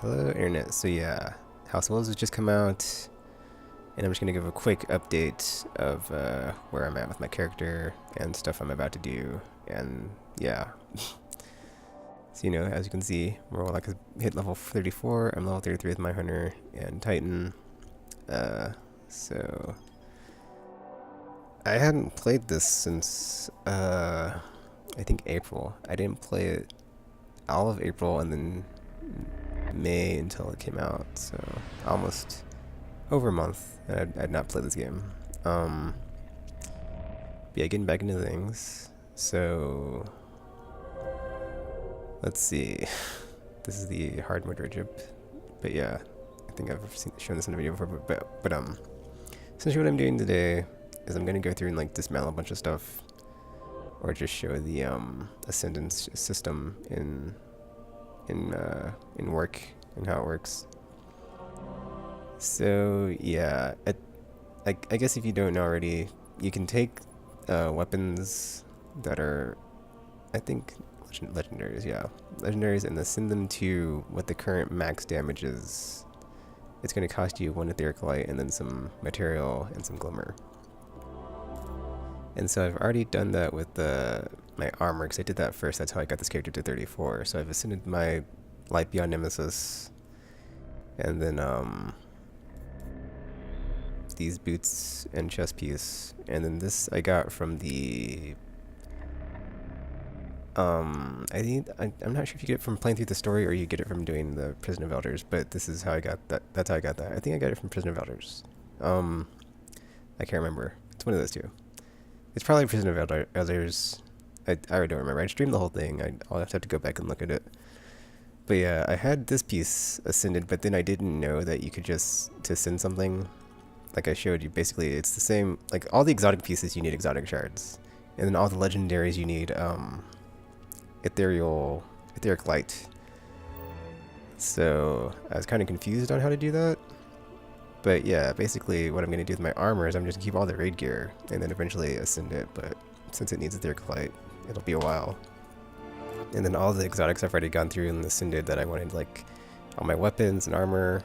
Hello, Internet. So yeah, House of Wolves has just come out, and I'm just gonna give a quick update of where I'm at with my character and stuff I'm about to do. And yeah, so as you can see, we're all like hit level 34. I'm level 33 with my hunter and Titan. So I hadn't played this since I think April. I didn't play it all of April and then May until it came out. So almost over a month, and I'd not played this game. But yeah, getting back into things. So let's see. This is the hard mode Rigip. But yeah, I think I've shown this in a video before. But essentially what I'm doing today is I'm gonna go through and like dismantle a bunch of stuff, or just show the Ascendance system in work and how it works. So yeah, I guess if you don't know already, you can take weapons that are, I think, legendaries, yeah. Legendaries, and then send them to what the current max damage is. It's going to cost you 1 etheric light and then some material and some glimmer. And so I've already done that with my armor, because I did that first. That's how I got this character to 34. So I've ascended my Light Beyond Nemesis, and then these boots and chest piece, and then this I got from the I'm not sure if you get it from playing through the story or you get it from doing the Prison of Elders, but this is how I got that. That's how I got that. I think I got it from Prison of Elders. I can't remember. It's one of those two. It's probably Prison of Elders. I already don't remember. I streamed the whole thing. I'll have to go back and look at it. But yeah, I had this piece ascended, but then I didn't know that you could just, to send something, like I showed you, basically it's the same, like all the exotic pieces you need exotic shards. And then all the legendaries you need etheric light. So I was kind of confused on how to do that. But yeah, basically what I'm going to do with my armor is I'm just going to keep all the raid gear and then eventually ascend it. But since it needs etheric light, it'll be a while. And then all the exotics I've already gone through and ascended that I wanted, like all my weapons and armor.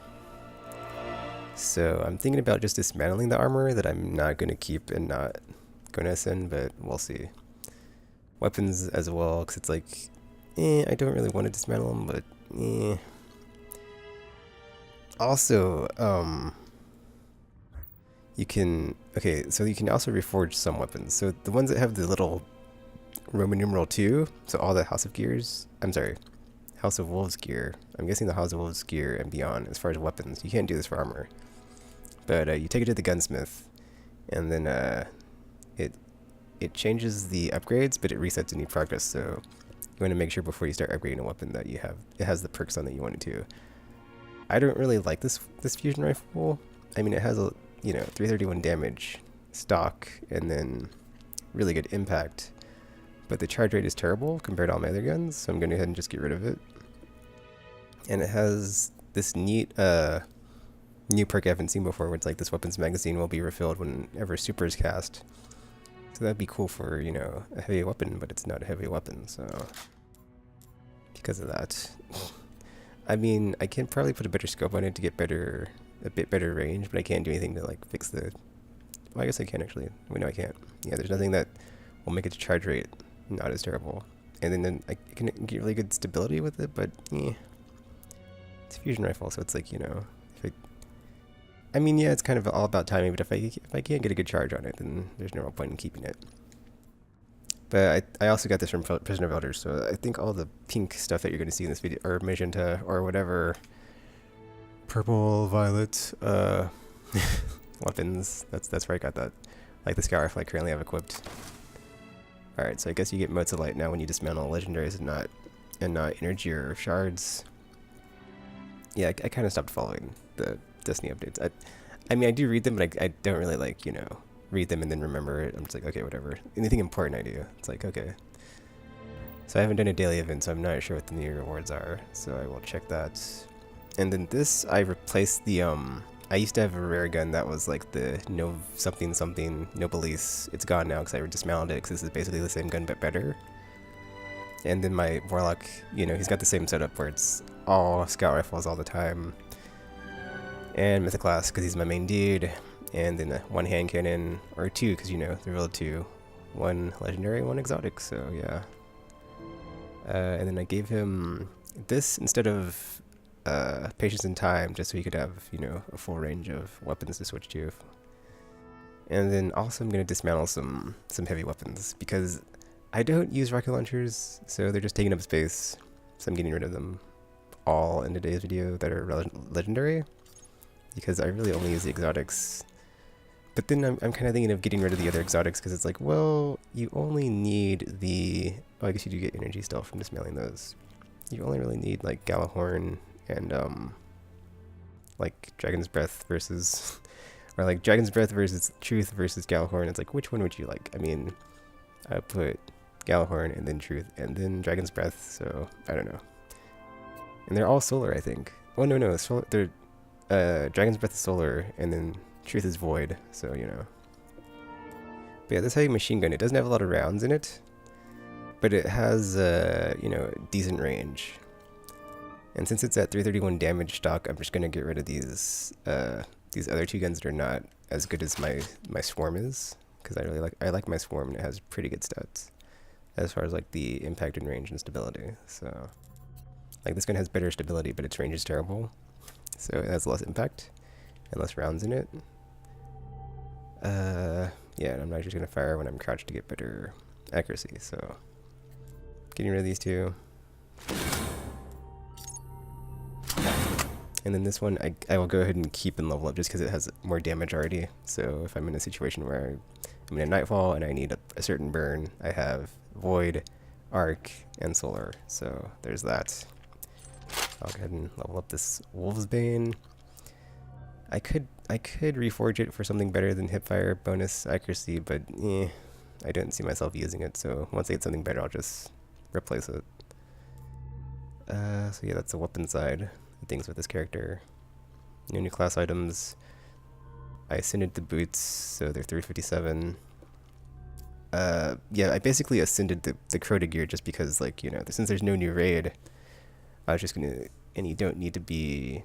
So I'm thinking about just dismantling the armor that I'm not going to keep and not going to ascend, but we'll see. Weapons as well, because it's like, I don't really want to dismantle them, but Also, you can, so you can also reforge some weapons. So the ones that have the little Roman numeral 2, so all the House of Wolves gear, I'm guessing the House of Wolves gear and beyond, as far as weapons, you can't do this for armor. But you take it to the gunsmith, and then it changes the upgrades, but it resets any progress. So you want to make sure before you start upgrading a weapon that it has the perks on that you want it to. I don't really like this fusion rifle. I mean, it has a 331 damage stock and then really good impact, but the charge rate is terrible compared to all my other guns, so I'm going to go ahead and just get rid of it. And it has this neat new perk I haven't seen before, where it's like this weapons magazine will be refilled whenever super is cast. So that'd be cool for, a heavy weapon, but it's not a heavy weapon, so because of that. I mean, I can probably put a better scope on it to get a bit better range, but I can't do anything to like fix the, well, I guess I can actually. Wait, no, I can't. Yeah, there's nothing that will make its charge rate not as terrible. And then I can get really good stability with it, but it's a fusion rifle, so it's like, I mean, yeah, it's kind of all about timing, but if I can't get a good charge on it, then there's no real point in keeping it. But I also got this from Prison of Elders, so I think all the pink stuff that you're going to see in this video, or magenta, or whatever, purple, violet, weapons, that's where I got that. Like the scout rifle I currently have equipped. Alright, so I guess you get motes of light now when you dismantle legendaries and not energy or shards. Yeah, I kind of stopped following the Destiny updates. I mean, I do read them, but I don't really like, read them and then remember it. I'm just like, okay, whatever. Anything important I do, it's like, okay. So I haven't done a daily event, so I'm not sure what the new rewards are. So I will check that. And then this, I replaced the, I used to have a rare gun that was like the no something something Nobilis. It's gone now because I dismounted it, because this is basically the same gun but better. And then my Warlock, you know, he's got the same setup where it's all scout rifles all the time. And Mythic Class because he's my main dude. And then one hand cannon, or two because, you know, they're real two. One legendary, one exotic, so yeah. And then I gave him this instead of Patience and Time, just so he could have, you know, a full range of weapons to switch to. And then also I'm going to dismantle some heavy weapons, because I don't use rocket launchers, so they're just taking up space. So I'm getting rid of them all in today's video that are legendary, because I really only use the exotics. But then I'm kind of thinking of getting rid of the other exotics, because it's like, well, you only need the... Oh, I guess you do get energy still from dismantling those. You only really need, like, Gjallarhorn and, like, Dragon's Breath versus... or, like, Dragon's Breath versus Truth versus Gjallarhorn. It's like, which one would you like? I mean, I put Gjallarhorn and then Truth and then Dragon's Breath, so I don't know. And they're all solar, I think. Oh, no, they're... Dragon's Breath is solar, and then Truth is void, so, you know. But yeah, this heavy machine gun, it doesn't have a lot of rounds in it, but it has, you know, decent range. And since it's at 331 damage stock, I'm just gonna get rid of these other two guns that are not as good as my Swarm is, because I like my Swarm, and it has pretty good stats as far as like the impact and range and stability. So, like, this gun has better stability, but its range is terrible, so it has less impact and less rounds in it. Yeah, and I'm not just gonna fire when I'm crouched to get better accuracy, so getting rid of these two. And then this one, I will go ahead and keep and level up just because it has more damage already. So if I'm in a situation where I'm in a Nightfall and I need a certain burn, I have Void, Arc, and Solar. So there's that. I'll go ahead and level up this Wolfsbane. I could reforge it for something better than Hipfire bonus accuracy, but I don't see myself using it. So once I get something better, I'll just replace it. So yeah, that's the weapon side of things with this character. No new class items. I ascended the boots, so they're 357. Yeah, I basically ascended the Crota gear just because, like, you know, since there's no new raid, I was just gonna, and you don't need to be,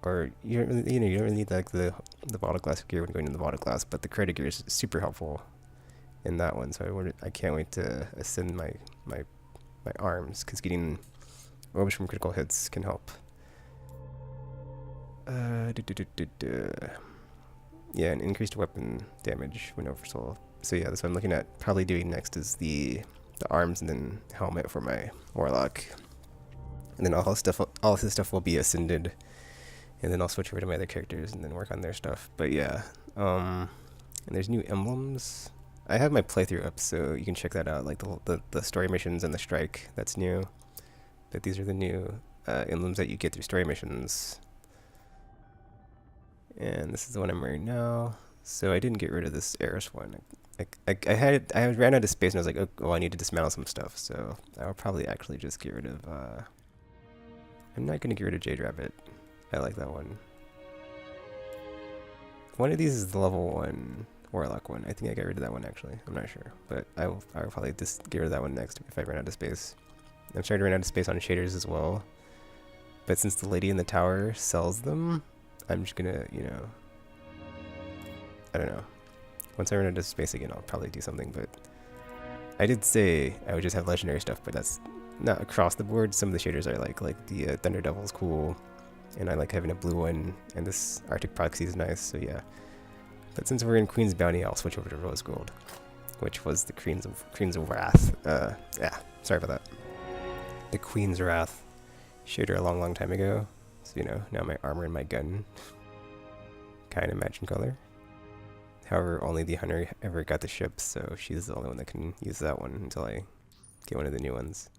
or you don't really, you don't really need like the Vault Glass gear when going into the Vault Glass, but the Crota gear is super helpful in that one. So I can't wait to ascend my arms, because getting orbs from critical hits can help. Yeah, and increased weapon damage when oversoul. So yeah, that's what I'm looking at probably doing next is the arms and then helmet for my Warlock. And then all his stuff will be ascended. And then I'll switch over to my other characters and then work on their stuff. But yeah, and there's new emblems. I have my playthrough up, so you can check that out, like the story missions and the strike, that's new. But these are the new emblems that you get through story missions. And this is the one I'm wearing now. So I didn't get rid of this Eris one. I ran out of space and I was like, oh, well, I need to dismantle some stuff. So I'll probably actually just get rid of, I'm not going to get rid of Jade Rabbit. I like that one. One of these is the level 1 Warlock one. I think I got rid of that one actually. I'm not sure. But I will probably just get rid of that one next if I run out of space. I'm starting to run out of space on shaders as well. But since the lady in the tower sells them, I'm just gonna, you know, I don't know. Once I run out of space again, I'll probably do something, but I did say I would just have legendary stuff, but that's not across the board. Some of the shaders I like the Thunder Devil's cool, and I like having a blue one, and this Arctic Proxy is nice, so yeah. But since we're in Queen's Bounty, I'll switch over to Rose Gold, which was the Queen's of Wrath. Yeah, sorry about that. The Queen's Wrath shader a long time ago. So, you know, now my armor and my gun kind of match in color. However, only the hunter ever got the ship, so she's the only one that can use that one until I get one of the new ones.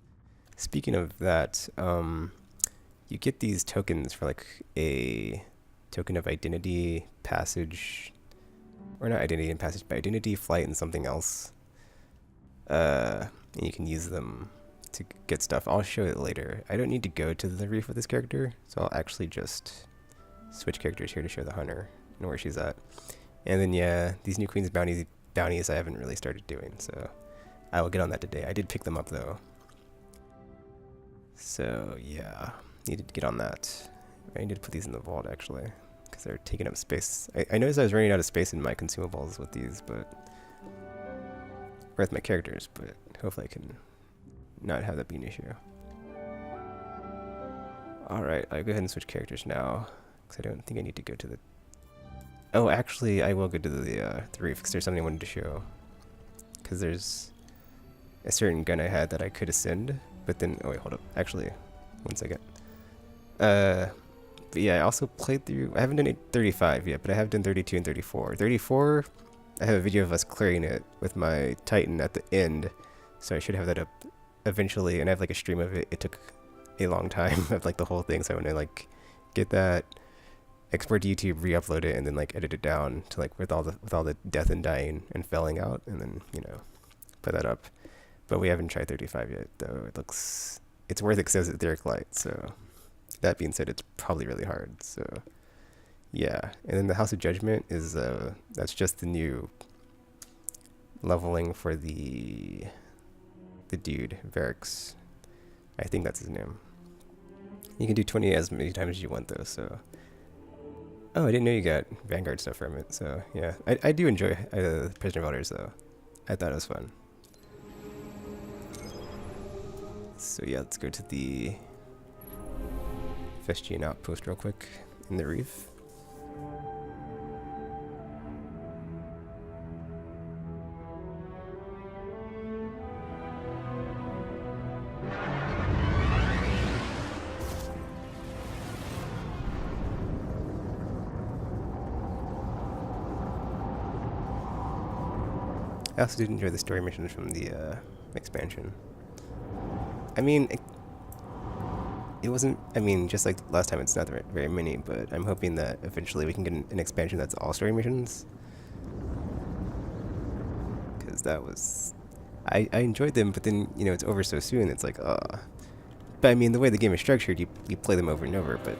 Speaking of that, you get these tokens for like a token of identity, passage, or not identity and passage, but identity, flight, and something else. And you can use them to get stuff. I'll show it later. I don't need to go to the reef with this character, so I'll actually just switch characters here to show the hunter and where she's at. And then yeah, these new Queen's bounties I haven't really started doing, so I will get on that today. I did pick them up though. So yeah, needed to get on that. I need to put these in the vault actually, because they're taking up space. I noticed I was running out of space in my consumables with these, but or with my characters, but hopefully I can not have that be an issue. Alright, I'll go ahead and switch characters now, because I don't think I need to go to the... Oh, actually, I will go to the roof, because there's something I wanted to show. Because there's a certain gun I had that I could ascend, but then... Oh wait, hold up. Actually, one second. But yeah, I also played through... I haven't done 35 yet, but I have done 32 and 34. 34, I have a video of us clearing it with my Titan at the end, so I should have that up eventually, and I have like a stream of it. It took a long time of like the whole thing, so I want to like get that, export to YouTube, re-upload it, and then like edit it down to like with all the death and dying and felling out, and then, you know, put that up. But we haven't tried 35 yet, though. It's worth it because it has etheric light. So that being said, it's probably really hard. So yeah, and then the House of Judgment is that's just the new leveling for the dude Varix. I think that's his name. You can do 20 as many times as you want though, so... Oh, I didn't know you got Vanguard stuff from it, so yeah. I do enjoy Prisoner of Elders though. I thought it was fun. So yeah, let's go to the Vestigian outpost real quick in the reef. I also did enjoy the story missions from the expansion. I mean, it wasn't, I mean, just like last time, it's not very many, but I'm hoping that eventually we can get an expansion that's all story missions. Because that was, I enjoyed them, but then, you know, it's over so soon, it's like, but I mean, the way the game is structured, you play them over and over, but,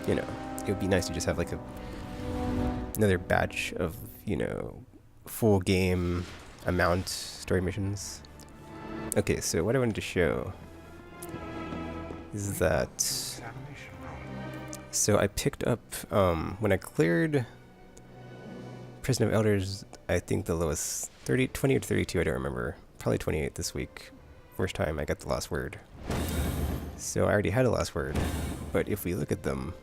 you know, it would be nice to just have like another batch of, you know, full game amount story missions. Okay, so what I wanted to show is that, so I picked up, when I cleared Prison of Elders, I think the lowest, 20 or 32, I don't remember, probably 28 this week, first time I got the last word. So I already had a last word, but if we look at them,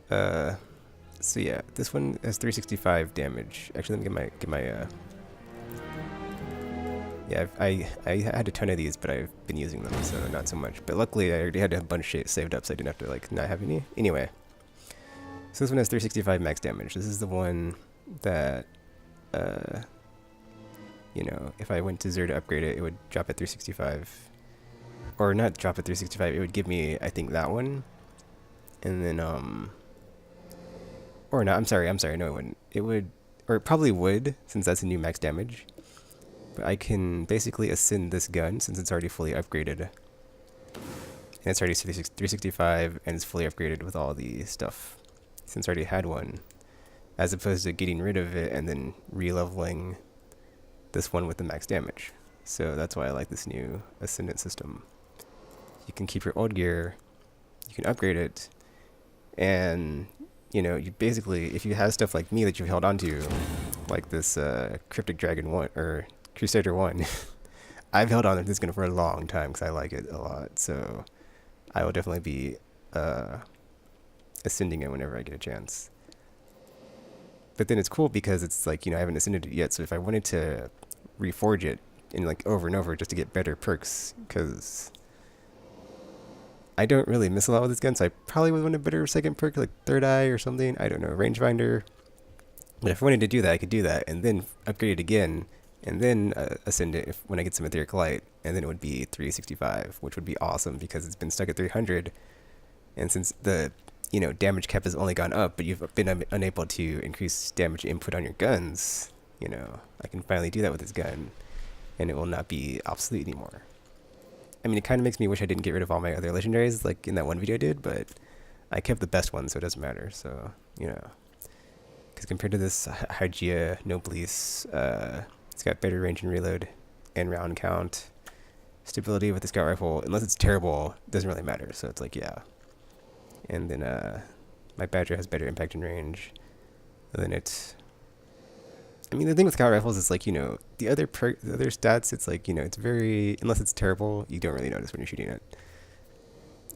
so yeah, this one has 365 damage. Actually, let me get my yeah, I had a ton of these, but I've been using them, so not so much. But luckily, I already had a bunch of saved up, so I didn't have to like not have any. Anyway, so this one has 365 max damage. This is the one that, you know, if I went to 0 to upgrade it, it would drop at 365, or not drop at 365. It would give me, I think, that one, and then or not, I'm sorry, no it wouldn't. It would, or it probably would, since that's a new max damage. But I can basically ascend this gun, since it's already fully upgraded. And it's already 365, and it's fully upgraded with all the stuff, since I already had one. As opposed to getting rid of it, and then re-leveling this one with the max damage. So that's why I like this new Ascendant system. You can keep your old gear, you can upgrade it, and... you know, you basically, if you have stuff like me that you've held onto, like this Cryptic Dragon 1, or Crusader 1, I've held on to this gun for a long time because I like it a lot, so I will definitely be ascending it whenever I get a chance. But then it's cool because it's like, you know, I haven't ascended it yet, so if I wanted to reforge it in like over and over just to get better perks, because I don't really miss a lot with this gun, so I probably would want a better second perk, like Third Eye or something. I don't know, Rangefinder. But if I wanted to do that, I could do that, and then upgrade it again, and then ascend it when I get some Etheric Light, and then it would be 365, which would be awesome because it's been stuck at 300, and since the, you know, damage cap has only gone up, but you've been unable to increase damage input on your guns, you know, I can finally do that with this gun, and it will not be obsolete anymore. I mean, it kind of makes me wish I didn't get rid of all my other legendaries, like in that one video I did, but I kept the best ones, so it doesn't matter, so, you know. Because compared to this Hygeia Nobilis It's got better range and reload and round count. Stability with the scout rifle, unless it's terrible, doesn't really matter. So it's like, yeah. And then my Badger has better impact and range. And then it's... I mean, the thing with scout rifles is like, you know, the other stats, it's like, you know, it's very... Unless it's terrible, you don't really notice when you're shooting it.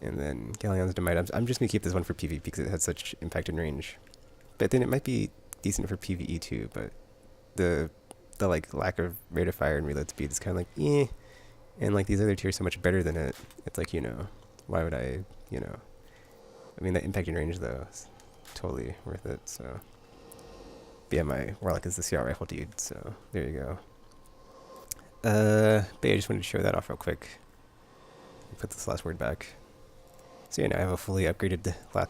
And then Galleon's Dynamite. I'm just going to keep this one for PvP because it has such impact and range. But then it might be decent for PvE too, but the like lack of rate of fire and reload speed is kind of like, eh. And like these other tiers are so much better than it. It's like, you know, why would I, you know... I mean, that impact and range, though, is totally worth it, so... But yeah, my Warlock is the CR rifle dude, so there you go. But yeah, I just wanted to show that off real quick. Put this last word back. So yeah, now I have a fully upgraded last...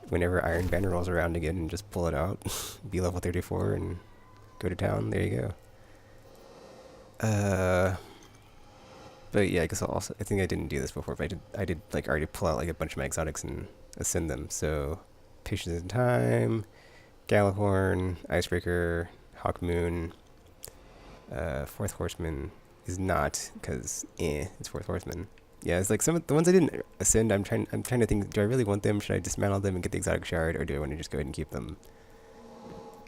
whenever Iron Banner rolls around again, and just pull it out. Be level 34 and go to town. There you go. But yeah, I guess I think I didn't do this before, but I did like already pull out like a bunch of my exotics and ascend them. So Patience in Time, Gallahorn, Icebreaker, Hawkmoon, Fourth Horseman is not, because it's Fourth Horseman. Yeah, it's like some of the ones I didn't ascend. I'm trying to think. Do I really want them? Should I dismantle them and get the exotic shard, or do I want to just go ahead and keep them?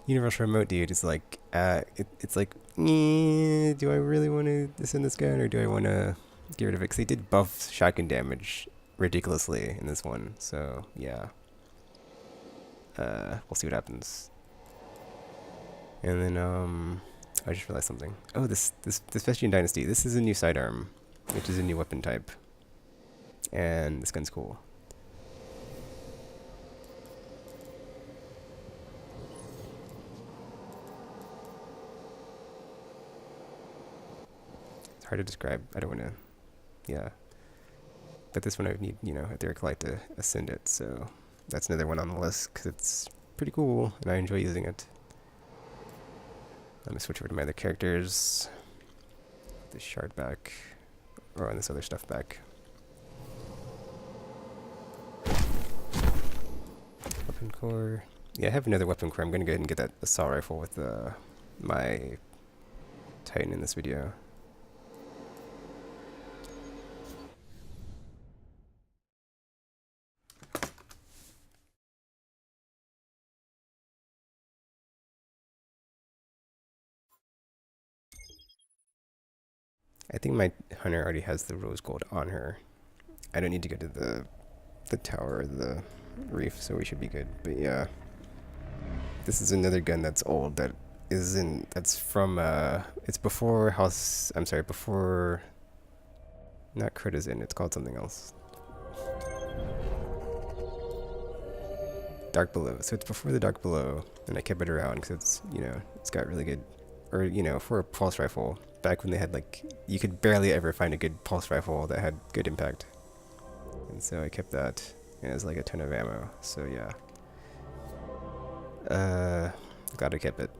Universal Remote dude is like, it's like, do I really want to ascend this gun, or do I want to get rid of it? Because they did buff shotgun damage ridiculously in this one, so yeah. We'll see what happens. And then I just realized something. Oh, this Vestigian Dynasty. This is a new sidearm, which is a new weapon type, and this gun's cool. Hard to describe. I don't want to, yeah. But this one I would need, you know, a Theraclite to ascend it, so that's another one on the list because it's pretty cool and I enjoy using it. Let me switch over to my other characters. Put this shard back, or on this other stuff back. Weapon core. Yeah, I have another weapon core. I'm going to go ahead and get that assault rifle with my Titan in this video. I think my hunter already has the rose gold on her. I don't need to go to the tower or the reef, so we should be good. But yeah, this is another gun that's old. That's from it's before House. I'm sorry, before. Not Kurtazin. It's called something else. Dark Below. So it's before the Dark Below, and I kept it around because it's, you know, it's got really good, or you know, for a pulse rifle. Back when they had like, you could barely ever find a good pulse rifle that had good impact, and so I kept that, and it was like a ton of ammo. So yeah, glad I kept it.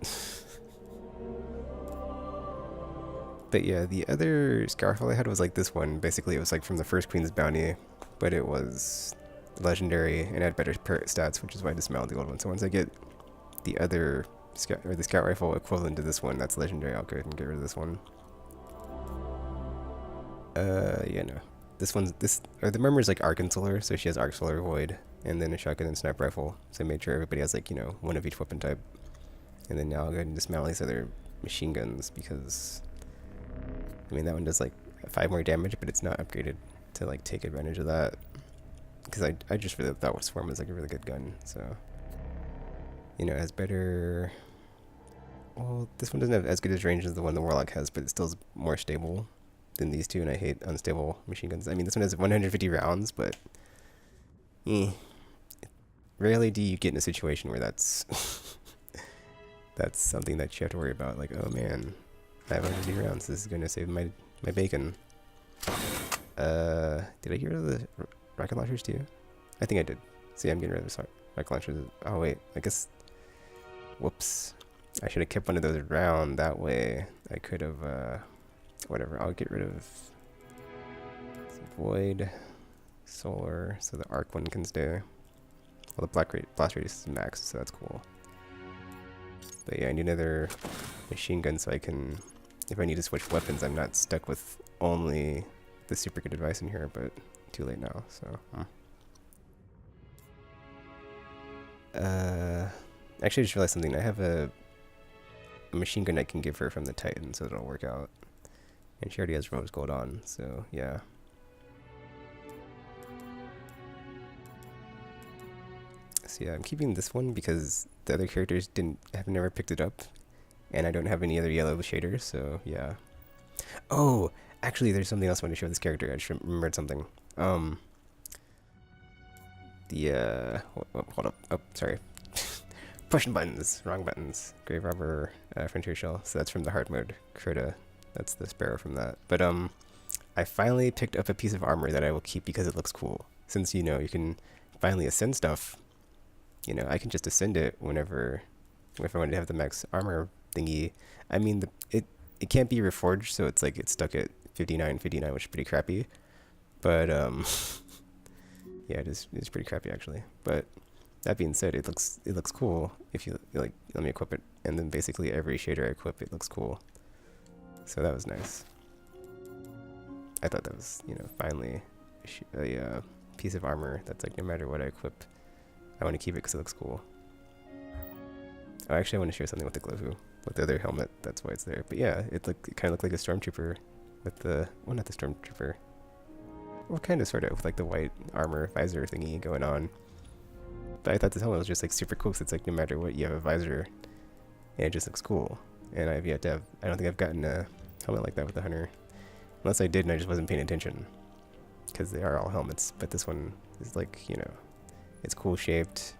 But yeah, the other scout rifle I had was like this one. Basically, it was like from the first Queen's Bounty, but it was legendary and had better stats, which is why I dismantled the old one. So once I get the other the scout rifle equivalent to this one that's legendary, I'll go ahead and get rid of this one. Yeah, no. The Murmur's like Arc and Solar, so she has Arc, Solar, Void, and then a shotgun and sniper rifle. So I made sure everybody has like, you know, one of each weapon type. And then now I'll go ahead and dismantle these other machine guns because, I mean, that one does like 5 more damage, but it's not upgraded to like take advantage of that. Because I just really thought Swarm was like a really good gun, so, you know, it has better. Well, this one doesn't have as good as range as the one the Warlock has, but it still is more stable than these two, and I hate unstable machine guns. I mean, this one has 150 rounds, but rarely do you get in a situation where that's that's something that you have to worry about. Like, oh man, I have 150 rounds. This is going to save my bacon. Did I get rid of the rocket launchers too? I think I did. See, I'm getting rid of the rocket launchers. Oh wait, I guess. Whoops. I should have kept one of those around. That way, I could have. Whatever. I'll get rid of Void, Solar, so the Arc one can stay. Well, the blast radius is max, so that's cool. But yeah, I need another machine gun so I can, if I need to switch weapons, I'm not stuck with only the super good device in here, but too late now, so. Actually, I just realized something. I have a machine gun I can give her from the Titan, so it'll work out. And she already has rose gold on, so yeah. So yeah, I'm keeping this one because the other characters have never picked it up, and I don't have any other yellow shaders, so yeah. Oh, actually, there's something else I want to show this character. I just remembered something. Hold up. Oh, sorry. Pushing buttons, wrong buttons. Grave Robber, Frontier Shell. So that's from the hard mode. Crota, that's the Sparrow from that. But I finally picked up a piece of armor that I will keep because it looks cool. Since you know you can finally ascend stuff, you know I can just ascend it whenever, if I wanted to have the max armor thingy. I mean it can't be reforged, so it's like it's stuck at 59, which is pretty crappy. But yeah, it's pretty crappy actually. But that being said, it looks cool if you like let me equip it, and then basically every shader I equip it looks cool. So that was nice. I thought that was, you know, finally a piece of armor that's like no matter what I equip, I want to keep it because it looks cool. Oh, actually, I want to share something with the Glowfu, with the other helmet. Kind of looked like a stormtrooper with the, well, not the stormtrooper. Well, kind of, sort of, with like the white armor visor thingy going on. But I thought this helmet was just like super cool because it's like no matter what, you have a visor, and it just looks cool. And I've yet to have, I don't think I've gotten a helmet like that with the Hunter. Unless I did and I just wasn't paying attention. Because they are all helmets, but this one is like, you know, it's cool shaped.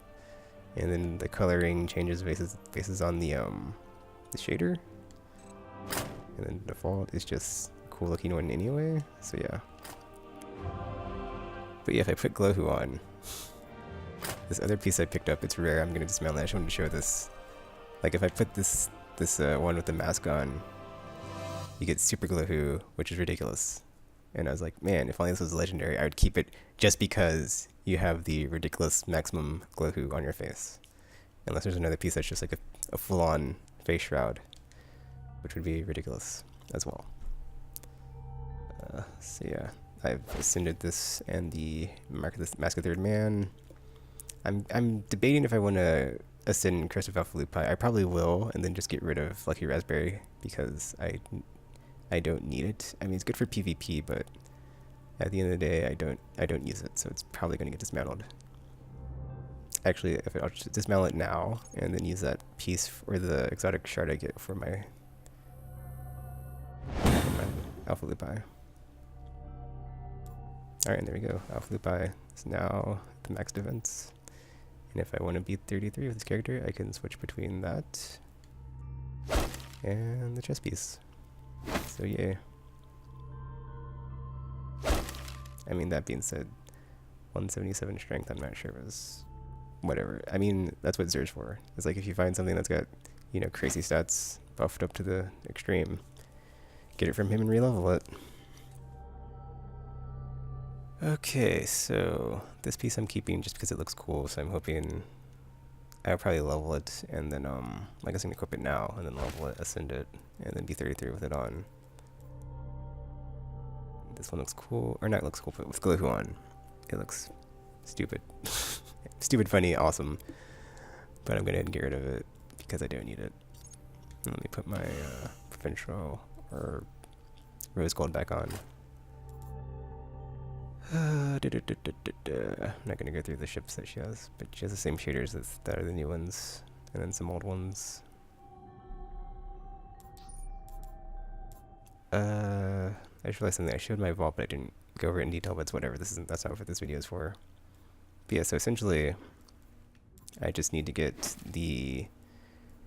And then the coloring changes based on the shader. And then default is just a cool looking one anyway, so yeah. But yeah, if I put Glowfu on, this other piece I picked up, it's rare, I'm gonna dismantle it. I just wanted to show this. Like if I put this one with the mask on, you get Super Glowfu, which is ridiculous. And I was like, man, if only this was legendary, I would keep it just because you have the ridiculous maximum Glowfu on your face. Unless there's another piece that's just like a full-on face shroud, which would be ridiculous as well. So yeah, I've ascended this and the Mask of Third Man. I'm debating if I want to ascend Crest of Alpha Lupi. I probably will, and then just get rid of Lucky Raspberry because I don't need it. I mean, it's good for PvP, but at the end of the day, I don't use it, so it's probably going to get dismantled. Actually, I'll just dismantle it now and then use that piece for the exotic shard I get for my Alpha Lupi. Alright, and there we go. Alpha Lupi is now the max defense. And if I want to beat 33 with this character, I can switch between that and the chest piece. So yeah. I mean, that being said, 177 strength, I'm not sure was whatever. I mean, that's what Xur's for. It's like if you find something that's got, you know, crazy stats buffed up to the extreme, get it from him and re-level it. Okay, so this piece I'm keeping just because it looks cool, so I'm hoping I'll probably level it and then I guess I'm gonna equip it now and then level it, ascend it, and then be 33 with it on. This one looks cool, or not looks cool, but with Glowfu on, it looks stupid. Stupid, funny, awesome. But I'm gonna get rid of it because I don't need it. And let me put my provincial or rose gold back on. I'm not gonna go through the ships that she has, but she has the same shaders that are the new ones, and then some old ones. I just realized something. I showed my vault, but I didn't go over it in detail. But it's whatever. That's not what this video is for. But yeah, so essentially, I just need to get the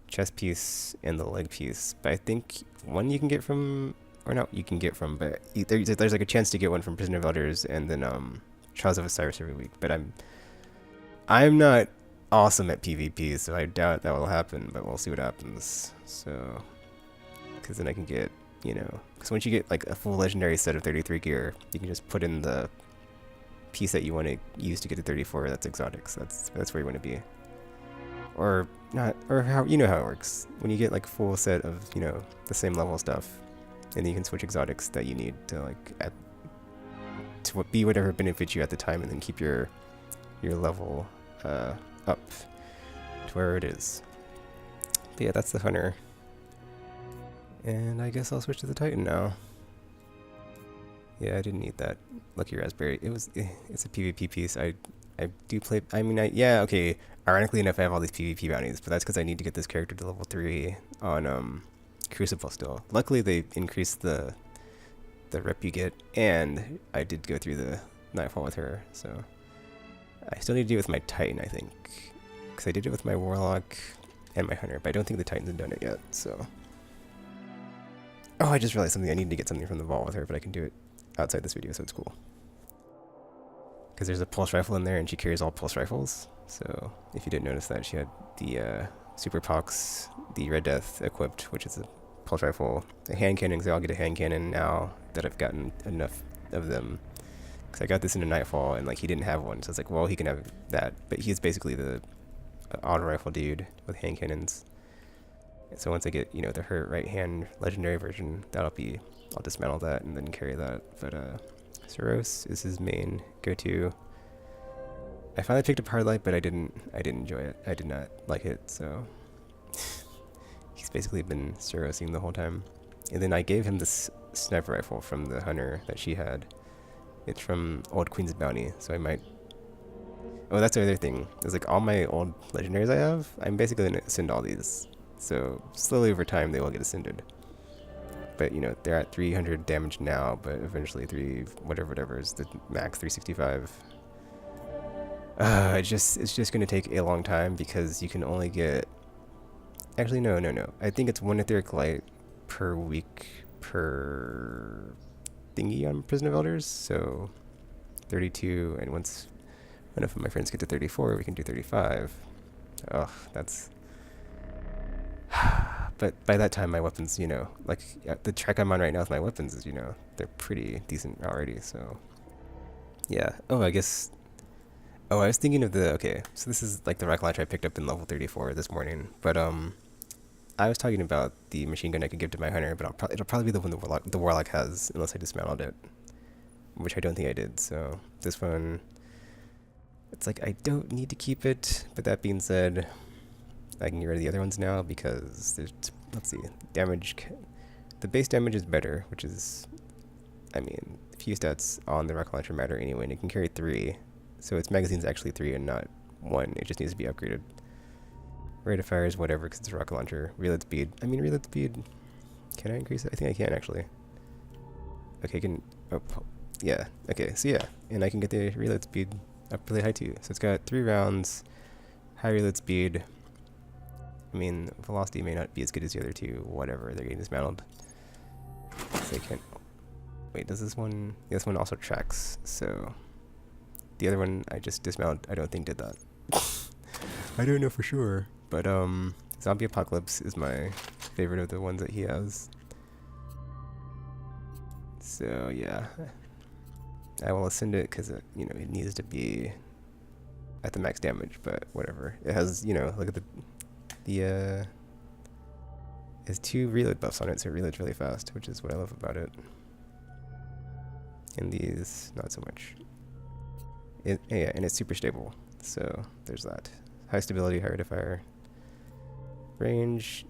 chest piece and the leg piece. But I think one you can get from, or no, you can get from, but there's like a chance to get one from Prisoner of Elders and then Trials of Osiris every week. But I'm not awesome at PvP, so I doubt that will happen. But we'll see what happens. So, because then I can get, you know, because once you get like a full legendary set of 33 gear, you can just put in the piece that you want to use to get to 34. That's exotic. So that's where you want to be. Or not, or how, you know how it works. When you get like full set of, you know, the same level stuff, and then you can switch exotics that you need to like add, to be whatever benefits you at the time, and then keep your level up to where it is. But yeah, that's the hunter. And I guess I'll switch to the Titan now. Yeah, I didn't need that Lucky Raspberry. It's a PvP piece. I do play. I mean, yeah, okay. Ironically enough, I have all these PvP bounties, but that's because I need to get this character to level 3 on Crucible still. Luckily, they increased the rep you get, and I did go through the Nightfall with her, so I still need to do it with my Titan, I think, because I did it with my Warlock and my Hunter, but I don't think the Titans have done it yet. So, oh, I just realized something. I need to get something from the vault with her, but I can do it outside this video, so it's cool. Because there's a pulse rifle in there, and she carries all pulse rifles. So if you didn't notice that, she had the Super Pox, the Red Death equipped, which is a pulse rifle, a hand cannon, because I'll get a hand cannon now that I've gotten enough of them. Because I got this in a Nightfall, and like he didn't have one, so it's like, well, he can have that. But he's basically the auto rifle dude with hand cannons. And so once I get, you know, the Hurt right hand legendary version, I'll dismantle that and then carry that. But Suros is his main go-to. I finally picked up Hard Light, but I didn't enjoy it. I did not like it, so he's basically been Surosing the whole time. And then I gave him this sniper rifle from the hunter that she had. It's from Old Queen's Bounty, so I might... Oh, that's the other thing. It's like all my old legendaries I have, I'm basically going to ascend all these. So slowly over time they will get ascended. But you know, they're at 300 damage now, but eventually whatever is the max 365. It's just gonna take a long time because you can only get... Actually, no. I think it's 1 etheric light per week per thingy on Prison of Elders. So 32, and once enough of my friends get to 34, we can do 35. Ugh, that's... But by that time, my weapons, you know, like the track I'm on right now with my weapons is, you know, they're pretty decent already, so yeah. Oh, I guess... Oh, I was thinking of the... Okay, so this is like the rocket launcher I picked up in level 34 this morning, but I was talking about the machine gun I could give to my hunter, but it'll probably be the one the Warlock has, unless I dismantled it, which I don't think I did, so this one... It's like, I don't need to keep it, but that being said, I can get rid of the other ones now because there's, let's see, damage, the base damage is better, which is, I mean, few stats on the rocket launcher matter anyway, and it can carry 3, so its magazine's actually 3 and not 1, it just needs to be upgraded. Rate of fire is whatever because it's a rocket launcher. Reload speed, reload speed, can I increase it? I think I can actually. Okay, I can, oh, yeah, okay, so yeah, and I can get the reload speed up really high too. So it's got 3 rounds, high reload speed. I mean, velocity may not be as good as the other two, whatever, they're getting dismantled. So they can't... Wait, does this one... Yeah, this one also tracks, so... The other one I just dismounted, I don't think did that. I don't know for sure, but Zombie Apocalypse is my favorite of the ones that he has. So yeah, I will ascend it because you know, it needs to be at the max damage, but whatever. It has, you know, look at the it has 2 reload buffs on it, so it reloads really fast, which is what I love about it. And these, not so much. Yeah, and it's super stable, so there's that. High stability, high rate of fire. Range,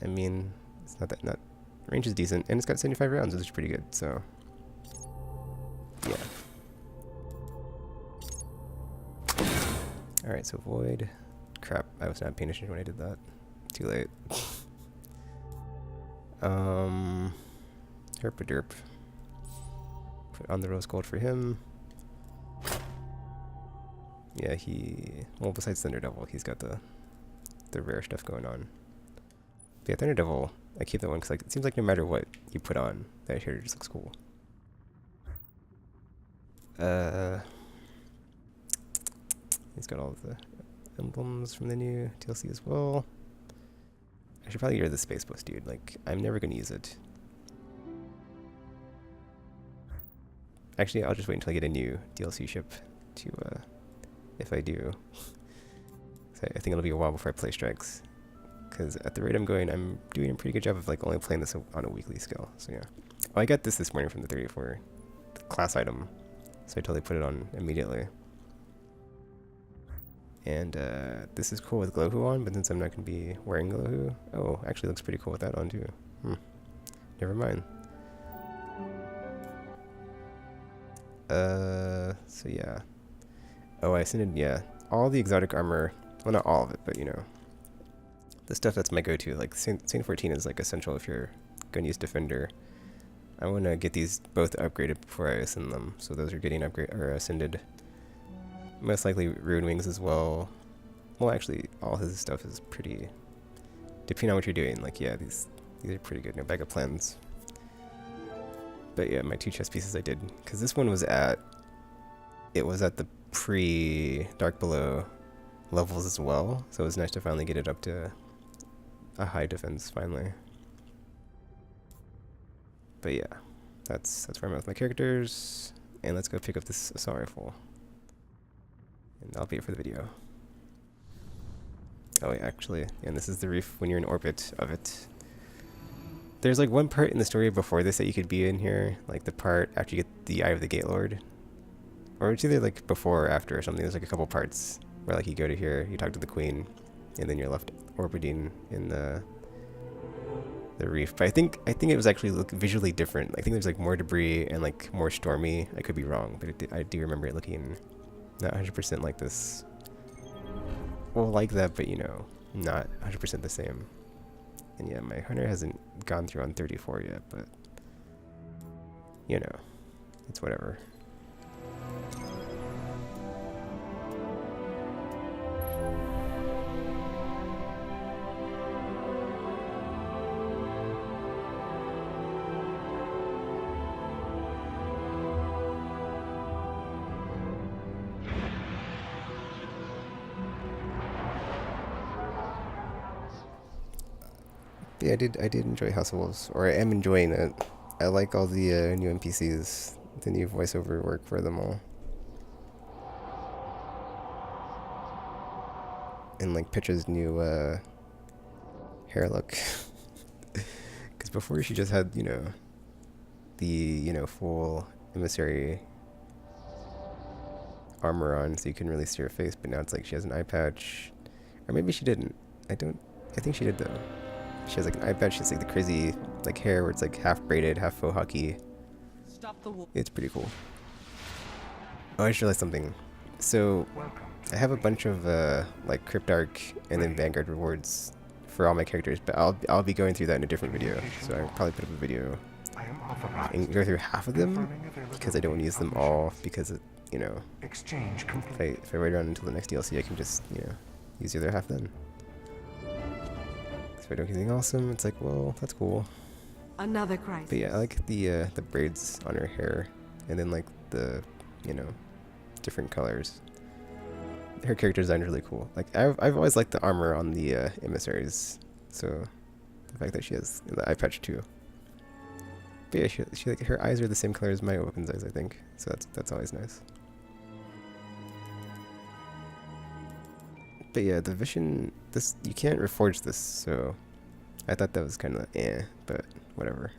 I mean, it's not that, range is decent, and it's got 75 rounds, which is pretty good, so yeah. Alright, so Void. Crap, I was not paying attention when I did that. Too late. Herpaderp. Put on the rose gold for him. Yeah, well, besides Thunder Devil, he's got the rare stuff going on. But yeah, Thunder Devil, I keep that one because like, it seems like no matter what you put on, that shirt just looks cool. He's got all of the emblems from the new DLC as well. I should probably get rid of the Space Boost, dude. Like, I'm never going to use it. Actually, I'll just wait until I get a new DLC ship to, if I do. So I think it'll be a while before I play strikes. Because at the rate I'm going, I'm doing a pretty good job of like only playing this on a weekly scale. So yeah. Oh, I got this morning from the 34 class item. So I totally put it on immediately. And this is cool with Glowhoo on, but since I'm not going to be wearing Glowhoo, oh, actually looks pretty cool with that on too. Never mind. So yeah. Oh, I ascended, yeah. All the exotic armor, well, not all of it, but you know, the stuff that's my go-to. Like Saint 14 is like essential if you're going to use Defender. I want to get these both upgraded before I ascend them, so those are getting ascended. Most likely Ruin Wings as well. Well, actually, all his stuff is pretty, depending on what you're doing. Like, yeah, these are pretty good. No backup plans. But yeah, my 2 chest pieces I did, because this one was at, it was at the pre-Dark Below levels as well, so it was nice to finally get it up to a high defense finally. But yeah, that's where I'm at with my characters, and let's go pick up this assault rifle. And that'll be it for the video. Oh wait, actually, and this is the reef when you're in orbit of it. There's like one part in the story before this that you could be in here, like the part after you get the Eye of the Gate Lord. Or it's either like before or after or something. There's like a couple parts where like you go to here, you talk to the queen, and then you're left orbiting in the reef. But I think it was actually visually different. I think there's like more debris and like more stormy. I could be wrong, but I do remember it looking not 100% like this. Well, like that, but you know, not 100% the same. And yeah, my hunter hasn't gone through on 34 yet, but you know, it's whatever. Yeah, I did enjoy House of Wolves, or I am enjoying it. I like all the new NPCs, the new voiceover work for them all. And like Petra's new hair look. Because before she just had, you know, the, you know, full emissary armor on so you couldn't really see her face, but now it's like she has an eye patch. Or maybe she didn't. I think she did though. She has like an eye patch, she has like the crazy like hair where it's like half braided, half faux hockey. It's pretty cool. Oh, I just realized something. So I have a bunch of like Cryptarch and then Vanguard rewards for all my characters, but I'll be going through that in a different video. So I'll probably put up a video and go through half of them because I don't want to use them all because it, you know, if I wait around until the next DLC, I can just, you know, use the other half then. If I don't get anything awesome, it's like, well, that's cool. Another crisis. But yeah, I like the braids on her hair, and then like the, you know, different colors. Her character design is really cool. Like I've always liked the armor on the emissaries, so the fact that she has the eye patch too. But yeah, she like her eyes are the same color as my weapon's eyes, I think. So that's always nice. But yeah, the Vision, this, you can't reforge this, so I thought that was kind of but whatever.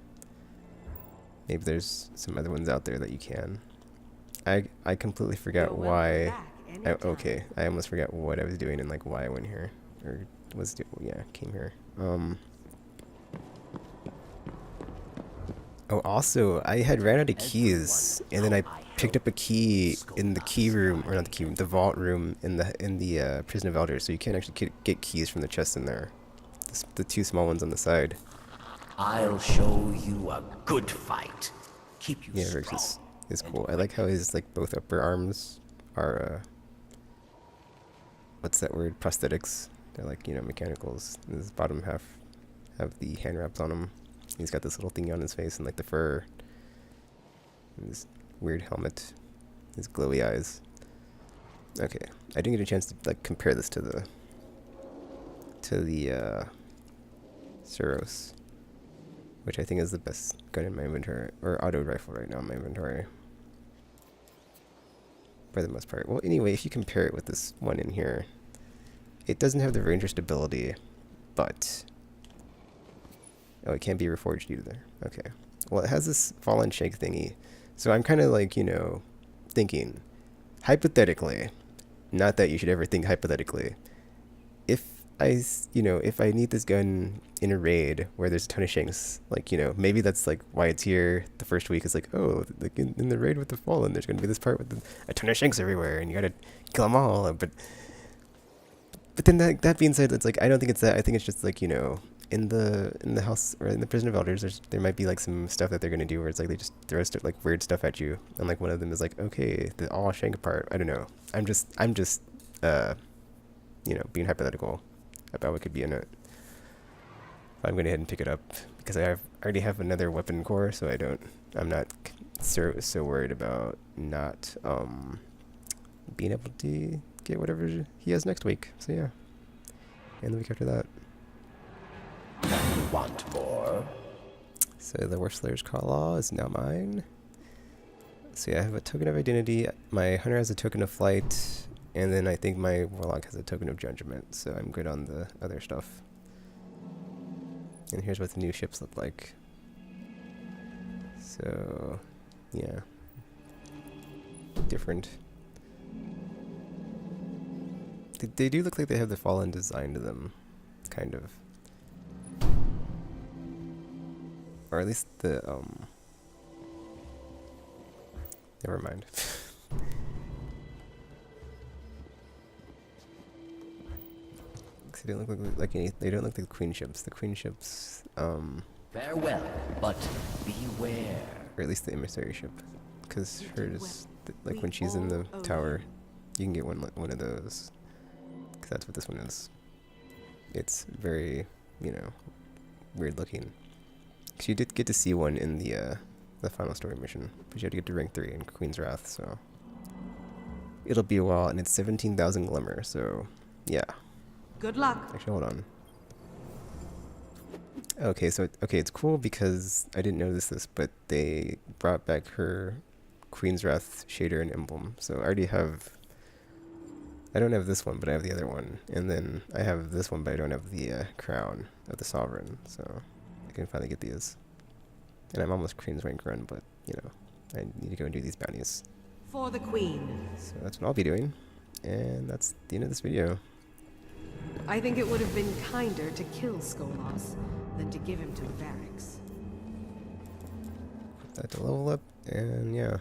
Maybe there's some other ones out there that you can. I completely forgot why. Okay, I almost forgot what I was doing and like why I went here, or came here. Oh, also, I had ran out of keys, and then I picked up a key in the key room, or not the key room, the vault room in the Prison of Elders, so you can't actually get keys from the chest in there. The 2 small ones on the side. I'll show you a good fight. Keep you strong. Verx is cool. I like how his like both upper arms are what's that word? Prosthetics. They're like, you know, mechanicals. And his bottom half have the hand wraps on them. He's got this little thingy on his face and like the fur. And this weird helmet. His glowy eyes. Okay, I didn't get a chance to like compare this to the Suros, which I think is the best gun in my inventory, or auto rifle right now in my inventory, for the most part. Well, anyway, if you compare it with this one in here, It doesn't have the ranger stability, but... Oh, it can't be reforged either. Okay. Well, it has this fallen shank thingy. So I'm kind of like, you know, thinking, hypothetically, not that you should ever think hypothetically, if if I need this gun in a raid where there's a ton of shanks, like, you know, maybe that's like why it's here the first week is like, oh, like in the raid with the fallen, there's going to be this part with a ton of shanks everywhere and you got to kill them all. But then that being said, it's like, I don't think it's that. I think it's just like, you know, in the house or in the prison of elders, there might be like some stuff that they're gonna do where it's like they just throw like weird stuff at you, and like one of them is like, okay, the all shank part. I don't know. I'm just you know, being hypothetical about what could be in it. I'm gonna go ahead and pick it up because I already have another weapon core, so I'm not so worried about not being able to get whatever he has next week. So yeah, and the week after that. You want more? So the Warslayer's Call is now mine. So yeah, I have a token of identity. My hunter has a token of flight, and then I think my warlock has a token of judgment. So I'm good on the other stuff. And here's what the new ships look like. So yeah, different. They do look like they have the Fallen design to them, kind of. Or at least the, never mind. They don't look like any, they don't look like the queen ships. The queen ships, Farewell, but beware. or at least the emissary ship. Because hers, like when she's in the tower, you can get one of those. Because that's what this one is. It's very, you know, weird looking. Cause you did get to see one in the final story mission, but you had to get to rank 3 in Queen's Wrath, so it'll be a while, and it's 17,000 glimmer, so yeah. Good luck. Actually, hold on. Okay, so it's cool because I didn't notice this, but they brought back her Queen's Wrath shader and emblem, so I already have. I don't have this one, but I have the other one, and then I have this one, but I don't have the crown of the Sovereign, so. I can finally get these. And I'm almost Queen's rank run, but, you know, I need to go and do these bounties. For the Queen. So that's what I'll be doing. And that's the end of this video. I think it would have been kinder to kill Skolas than to give him to the barracks. Put that to level up, and yeah.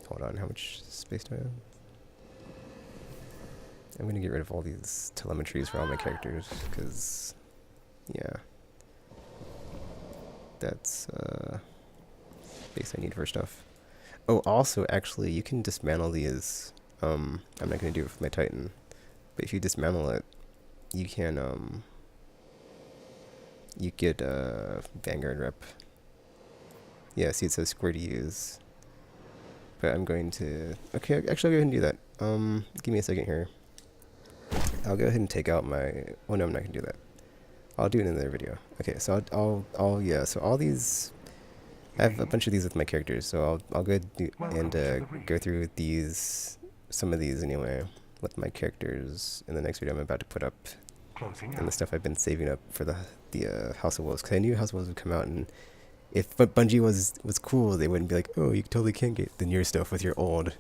Hold on, how much space do I have? I'm going to get rid of all these telemetries for all my characters, because, yeah. That's, space I need for stuff. Oh, also, actually, you can dismantle these. I'm not going to do it with my Titan. But if you dismantle it, you can, you get, Vanguard rep. Yeah, see it says square to use. But I'm going to... Okay, actually I'll go ahead and do that. Give me a second here. I'll go ahead and take out my... Oh no, I'm not going to do that. I'll do it in another video. Okay, so yeah, so all these... I have a bunch of these with my characters, so I'll go ahead and go through these... Some of these anyway, with my characters in the next video I'm about to put up. And the stuff I've been saving up for the House of Wolves. Because I knew House of Wolves would come out, and if Bungie was cool, they wouldn't be like, oh, you totally can't get the newer stuff with your old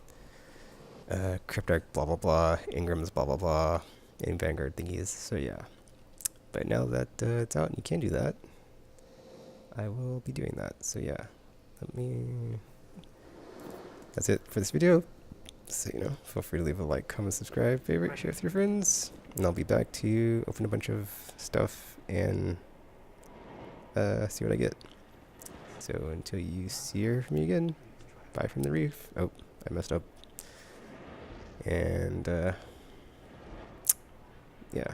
Cryptarch blah blah blah, Ingram's blah blah blah, and Vanguard thingies. So yeah. But now that it's out and you can do that, I will be doing that. So yeah. That's it for this video. So, you know, feel free to leave a like, comment, subscribe, favorite, share with your friends. And I'll be back to open a bunch of stuff and see what I get. So until you hear from me again, bye from the reef. Oh, I messed up. And yeah.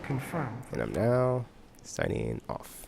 Confirmed. And I'm now signing off.